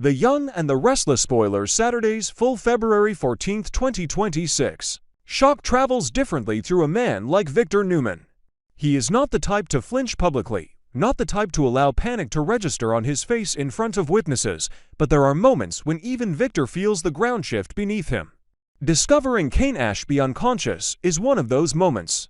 The Young and the Restless spoilers Saturdays full February 14, 2026. Shock travels differently through a man like Victor Newman. He is not the type to flinch publicly, not the type to allow panic to register on his face in front of witnesses, but there are moments when even Victor feels the ground shift beneath him. Discovering Kane Ashby unconscious is one of those moments.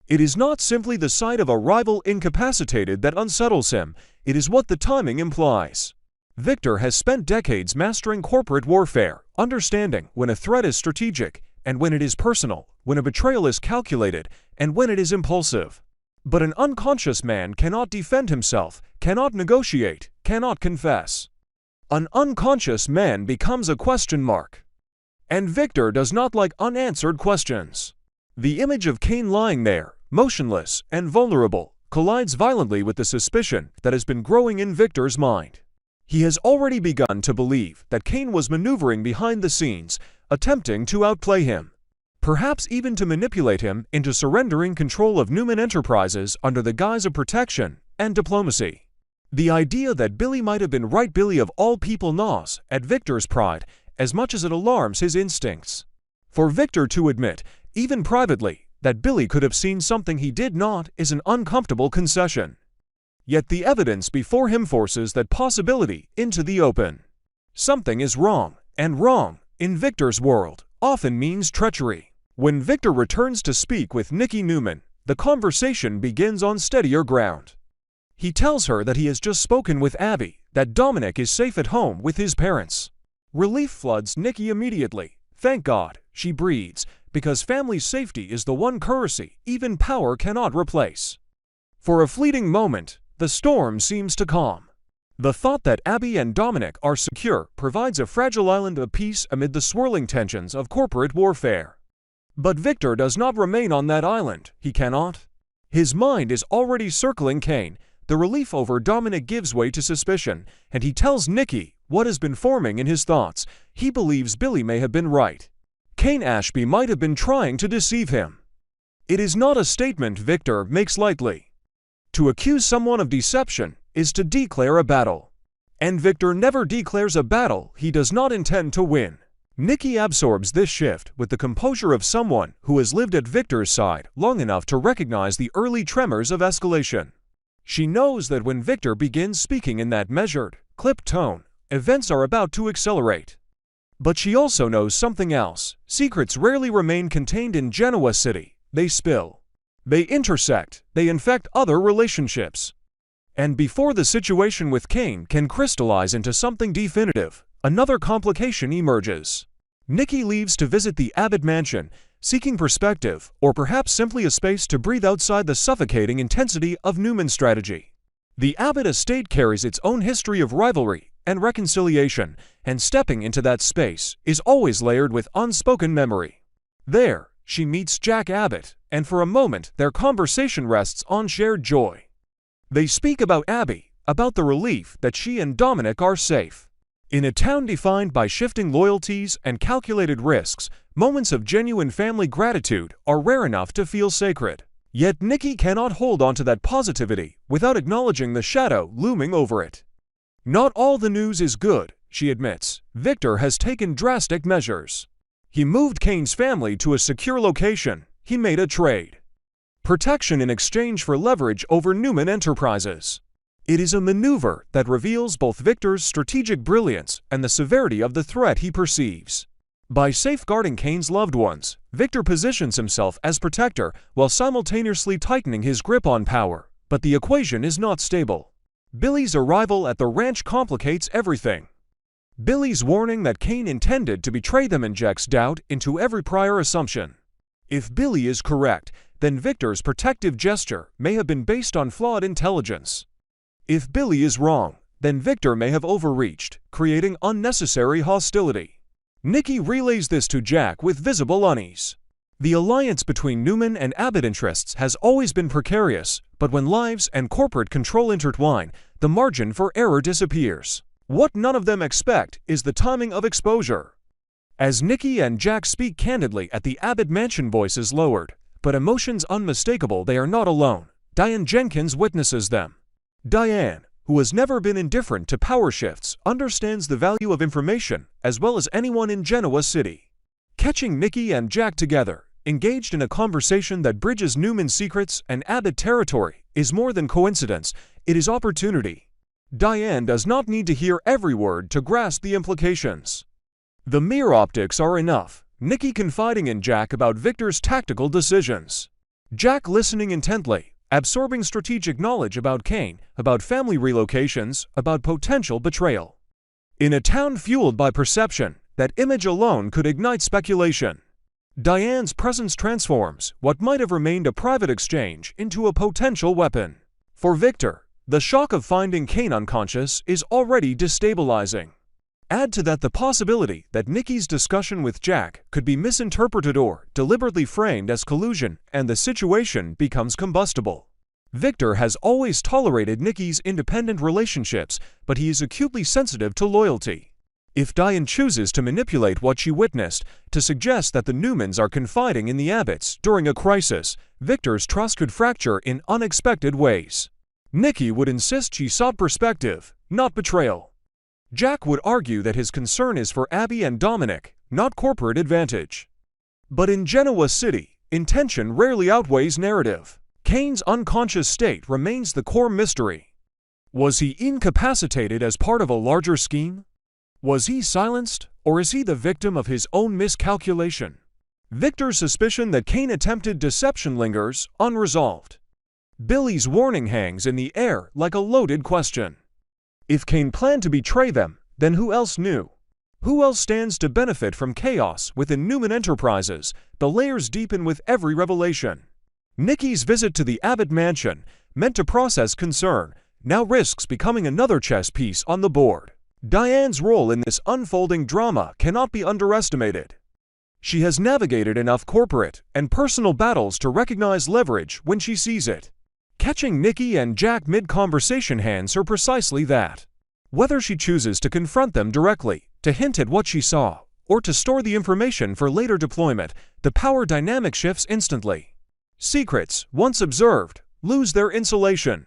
It is not simply the sight of a rival incapacitated that unsettles him, it is what the timing implies. Victor has spent decades mastering corporate warfare, understanding when a threat is strategic, and when it is personal, when a betrayal is calculated, and when it is impulsive. But an unconscious man cannot defend himself, cannot negotiate, cannot confess. An unconscious man becomes a question mark. And Victor does not like unanswered questions. The image of Kane lying there, motionless and vulnerable, collides violently with the suspicion that has been growing in Victor's mind. He has already begun to believe that Kane was maneuvering behind the scenes, attempting to outplay him, perhaps even to manipulate him into surrendering control of Newman Enterprises under the guise of protection and diplomacy. The idea that Billy might have been right, Billy of all people, gnaws at Victor's pride as much as it alarms his instincts. For Victor to admit, even privately, that Billy could have seen something he did not is an uncomfortable concession. Yet the evidence before him forces that possibility into the open. Something is wrong, and wrong, in Victor's world, often means treachery. When Victor returns to speak with Nikki Newman, the conversation begins on steadier ground. He tells her that he has just spoken with Abby, that Dominic is safe at home with his parents. Relief floods Nikki immediately. Thank God, she breathes, because family safety is the one currency even power cannot replace. For a fleeting moment, the storm seems to calm. The thought that Abby and Dominic are secure provides a fragile island of peace amid the swirling tensions of corporate warfare. But Victor does not remain on that island, he cannot. His mind is already circling Kane. The relief over Dominic gives way to suspicion, and he tells Nikki what has been forming in his thoughts. He believes Billy may have been right. Kane Ashby might have been trying to deceive him. It is not a statement Victor makes lightly. To accuse someone of deception is to declare a battle. And Victor never declares a battle he does not intend to win. Nikki absorbs this shift with the composure of someone who has lived at Victor's side long enough to recognize the early tremors of escalation. She knows that when Victor begins speaking in that measured, clipped tone, events are about to accelerate. But she also knows something else. Secrets rarely remain contained in Genoa City. They spill. They intersect, they infect other relationships. And before the situation with Kane can crystallize into something definitive, another complication emerges. Nikki leaves to visit the Abbott mansion, seeking perspective, or perhaps simply a space to breathe outside the suffocating intensity of Newman's strategy. The Abbott estate carries its own history of rivalry and reconciliation, and stepping into that space is always layered with unspoken memory. There, she meets Jack Abbott, and for a moment their conversation rests on shared joy. They speak about Abby, about the relief that she and Dominic are safe. In a town defined by shifting loyalties and calculated risks, moments of genuine family gratitude are rare enough to feel sacred. Yet Nikki cannot hold on to that positivity without acknowledging the shadow looming over it. Not all the news is good, she admits. Victor has taken drastic measures. He moved Kane's family to a secure location. He made a trade. Protection in exchange for leverage over Newman Enterprises. It is a maneuver that reveals both Victor's strategic brilliance and the severity of the threat he perceives. By safeguarding Kane's loved ones, Victor positions himself as protector while simultaneously tightening his grip on power. But the equation is not stable. Billy's arrival at the ranch complicates everything. Billy's warning that Kane intended to betray them injects doubt into every prior assumption. If Billy is correct, then Victor's protective gesture may have been based on flawed intelligence. If Billy is wrong, then Victor may have overreached, creating unnecessary hostility. Nikki relays this to Jack with visible unease. The alliance between Newman and Abbott interests has always been precarious, but when lives and corporate control intertwine, the margin for error disappears. What none of them expect is the timing of exposure. As Nikki and Jack speak candidly at the Abbott mansion, voices lowered, but emotions unmistakable, they are not alone. Diane Jenkins witnesses them. Diane, who has never been indifferent to power shifts, understands the value of information as well as anyone in Genoa City. Catching Nikki and Jack together, engaged in a conversation that bridges Newman's secrets and Abbott territory, is more than coincidence, it is opportunity. Diane does not need to hear every word to grasp the implications. The mere optics are enough, Nikki confiding in Jack about Victor's tactical decisions. Jack listening intently, absorbing strategic knowledge about Kane, about family relocations, about potential betrayal. In a town fueled by perception, that image alone could ignite speculation. Diane's presence transforms what might have remained a private exchange into a potential weapon. For Victor, the shock of finding Kane unconscious is already destabilizing. Add to that the possibility that Nikki's discussion with Jack could be misinterpreted or deliberately framed as collusion, and the situation becomes combustible. Victor has always tolerated Nikki's independent relationships, but he is acutely sensitive to loyalty. If Diane chooses to manipulate what she witnessed to suggest that the Newmans are confiding in the Abbotts during a crisis, Victor's trust could fracture in unexpected ways. Nikki would insist she sought perspective, not betrayal. Jack would argue that his concern is for Abby and Dominic, not corporate advantage. But in Genoa City, intention rarely outweighs narrative. Kane's unconscious state remains the core mystery. Was he incapacitated as part of a larger scheme? Was he silenced, or is he the victim of his own miscalculation? Victor's suspicion that Kane attempted deception lingers, unresolved. Billy's warning hangs in the air like a loaded question. If Kane planned to betray them, then who else knew? Who else stands to benefit from chaos within Newman Enterprises? The layers deepen with every revelation. Nikki's visit to the Abbott mansion, meant to process concern, now risks becoming another chess piece on the board. Diane's role in this unfolding drama cannot be underestimated. She has navigated enough corporate and personal battles to recognize leverage when she sees it. Catching Nikki and Jack mid-conversation hands her precisely that. Whether she chooses to confront them directly, to hint at what she saw, or to store the information for later deployment, the power dynamic shifts instantly. Secrets, once observed, lose their insulation.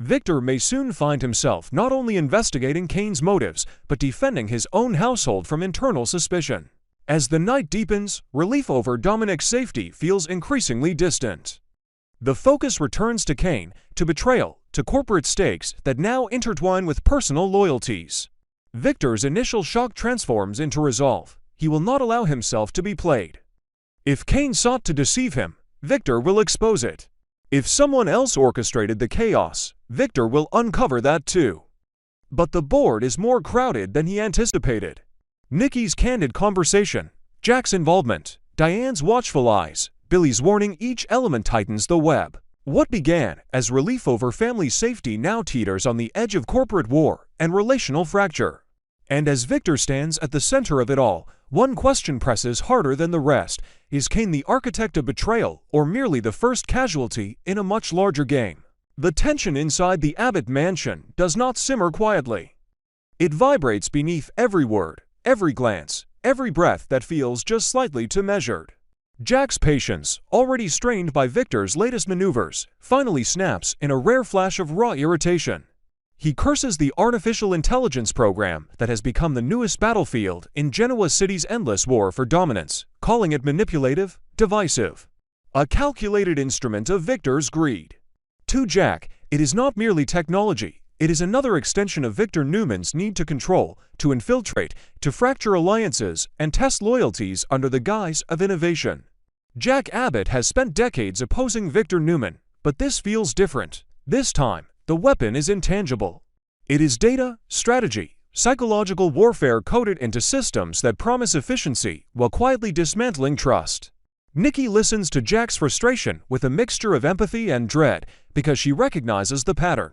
Victor may soon find himself not only investigating Kane's motives, but defending his own household from internal suspicion. As the night deepens, relief over Dominic's safety feels increasingly distant. The focus returns to Kane, to betrayal, to corporate stakes that now intertwine with personal loyalties. Victor's initial shock transforms into resolve. He will not allow himself to be played. If Kane sought to deceive him, Victor will expose it. If someone else orchestrated the chaos, Victor will uncover that too. But the board is more crowded than he anticipated. Nikki's candid conversation, Jack's involvement, Diane's watchful eyes, Billy's warning, each element tightens the web. What began as relief over family safety now teeters on the edge of corporate war and relational fracture. And as Victor stands at the center of it all, one question presses harder than the rest. Is Kane the architect of betrayal, or merely the first casualty in a much larger game? The tension inside the Abbott mansion does not simmer quietly. It vibrates beneath every word, every glance, every breath that feels just slightly too measured. Jack's patience, already strained by Victor's latest maneuvers, finally snaps in a rare flash of raw irritation. He curses the artificial intelligence program that has become the newest battlefield in Genoa City's endless war for dominance, calling it manipulative, divisive. A calculated instrument of Victor's greed. To Jack, it is not merely technology, it is another extension of Victor Newman's need to control, to infiltrate, to fracture alliances, and test loyalties under the guise of innovation. Jack Abbott has spent decades opposing Victor Newman, but this feels different. This time, the weapon is intangible. It is data, strategy, psychological warfare coded into systems that promise efficiency while quietly dismantling trust. Nikki listens to Jack's frustration with a mixture of empathy and dread because she recognizes the pattern.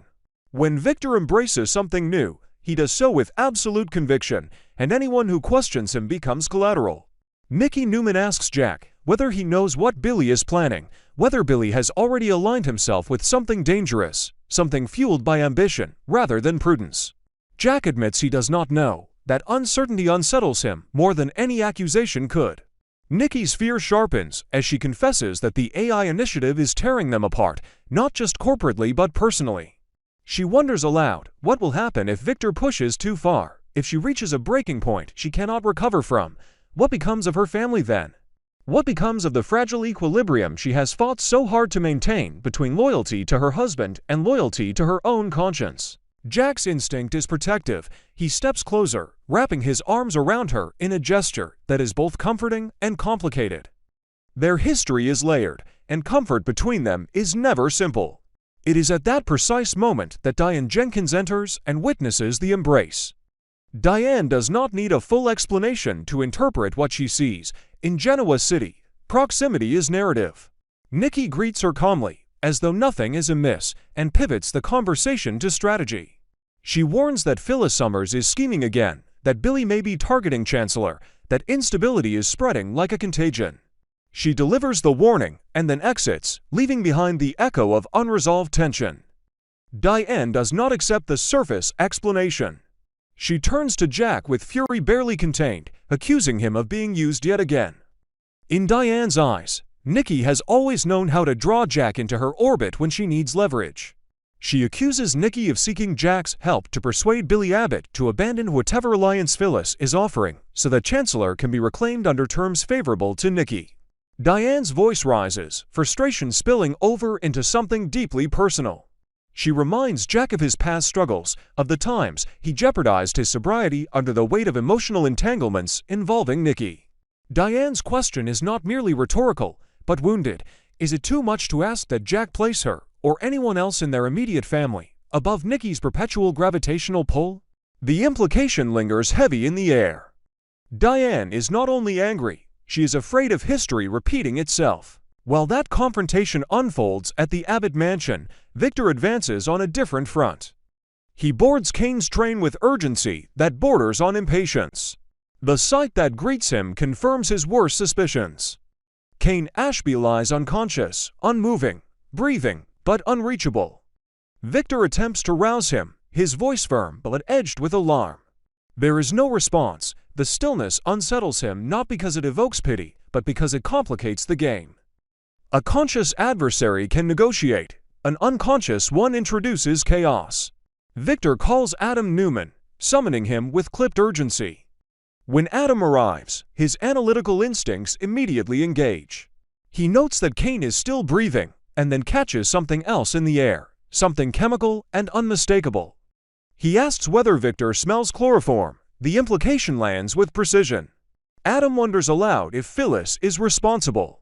When Victor embraces something new, he does so with absolute conviction, and anyone who questions him becomes collateral. Nikki Newman asks Jack whether he knows what Billy is planning, whether Billy has already aligned himself with something dangerous, something fueled by ambition rather than prudence. Jack admits he does not know. That uncertainty unsettles him more than any accusation could. Nikki's fear sharpens as she confesses that the AI initiative is tearing them apart, not just corporately but personally. She wonders aloud what will happen if Victor pushes too far. If she reaches a breaking point she cannot recover from, what becomes of her family then? What becomes of the fragile equilibrium she has fought so hard to maintain between loyalty to her husband and loyalty to her own conscience? Jack's instinct is protective. He steps closer, wrapping his arms around her in a gesture that is both comforting and complicated. Their history is layered, and comfort between them is never simple. It is at that precise moment that Diane Jenkins enters and witnesses the embrace. Diane does not need a full explanation to interpret what she sees. In Genoa City, proximity is narrative. Nikki greets her calmly, as though nothing is amiss, and pivots the conversation to strategy. She warns that Phyllis Summers is scheming again, that Billy may be targeting Chancellor, that instability is spreading like a contagion. She delivers the warning and then exits, leaving behind the echo of unresolved tension. Diane does not accept the surface explanation. She turns to Jack with fury barely contained, accusing him of being used yet again. In Diane's eyes, Nikki has always known how to draw Jack into her orbit when she needs leverage. She accuses Nikki of seeking Jack's help to persuade Billy Abbott to abandon whatever alliance Phyllis is offering so that Chancellor can be reclaimed under terms favorable to Nikki. Diane's voice rises, frustration spilling over into something deeply personal. She reminds Jack of his past struggles, of the times he jeopardized his sobriety under the weight of emotional entanglements involving Nikki. Diane's question is not merely rhetorical, but wounded. Is it too much to ask that Jack place her, or anyone else in their immediate family, above Nikki's perpetual gravitational pull? The implication lingers heavy in the air. Diane is not only angry, she is afraid of history repeating itself. While that confrontation unfolds at the Abbott mansion, Victor advances on a different front. He boards Kane's train with urgency that borders on impatience. The sight that greets him confirms his worst suspicions. Kane Ashby lies unconscious, unmoving, breathing, but unreachable. Victor attempts to rouse him, his voice firm but edged with alarm. There is no response. The stillness unsettles him not because it evokes pity, but because it complicates the game. A conscious adversary can negotiate. An unconscious one introduces chaos. Victor calls Adam Newman, summoning him with clipped urgency. When Adam arrives, his analytical instincts immediately engage. He notes that Kane is still breathing, and then catches something else in the air, something chemical and unmistakable. He asks whether Victor smells chloroform. The implication lands with precision. Adam wonders aloud if Phyllis is responsible.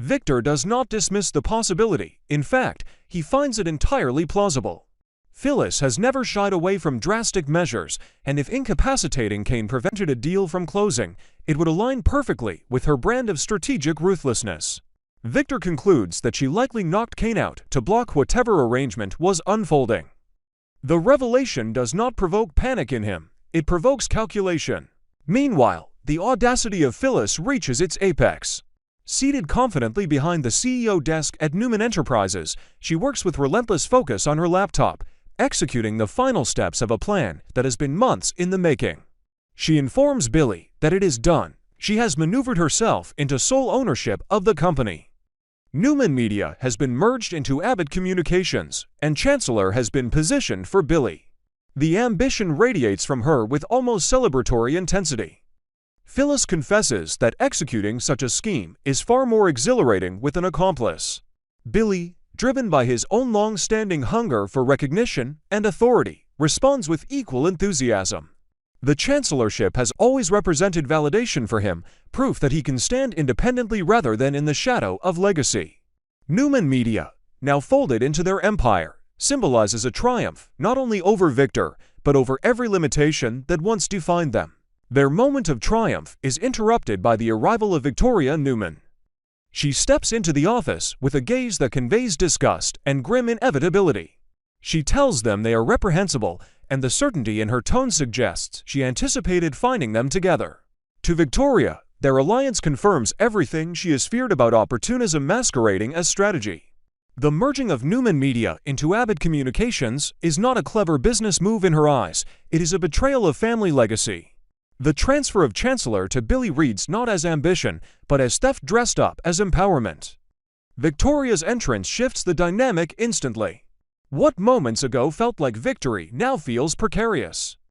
Victor does not dismiss the possibility. In fact, he finds it entirely plausible. Phyllis has never shied away from drastic measures, and if incapacitating Kane prevented a deal from closing, it would align perfectly with her brand of strategic ruthlessness. Victor concludes that she likely knocked Kane out to block whatever arrangement was unfolding. The revelation does not provoke panic in him, it provokes calculation. Meanwhile, the audacity of Phyllis reaches its apex. Seated confidently behind the CEO desk at Newman Enterprises, she works with relentless focus on her laptop, executing the final steps of a plan that has been months in the making. She informs Billy that it is done. She has maneuvered herself into sole ownership of the company. Newman Media has been merged into Abbott Communications, and Chancellor has been positioned for Billy. The ambition radiates from her with almost celebratory intensity. Phyllis confesses that executing such a scheme is far more exhilarating with an accomplice. Billy, driven by his own long-standing hunger for recognition and authority, responds with equal enthusiasm. The chancellorship has always represented validation for him, proof that he can stand independently rather than in the shadow of legacy. Newman Media, now folded into their empire, symbolizes a triumph not only over Victor, but over every limitation that once defined them. Their moment of triumph is interrupted by the arrival of Victoria Newman. She steps into the office with a gaze that conveys disgust and grim inevitability. She tells them they are reprehensible, and the certainty in her tone suggests she anticipated finding them together. To Victoria, their alliance confirms everything she has feared about opportunism masquerading as strategy. The merging of Newman Media into Abbott Communications is not a clever business move in her eyes, it is a betrayal of family legacy. The transfer of Chancellor to Billy reads not as ambition, but as theft dressed up as empowerment. Victoria's entrance shifts the dynamic instantly. What moments ago felt like victory now feels precarious.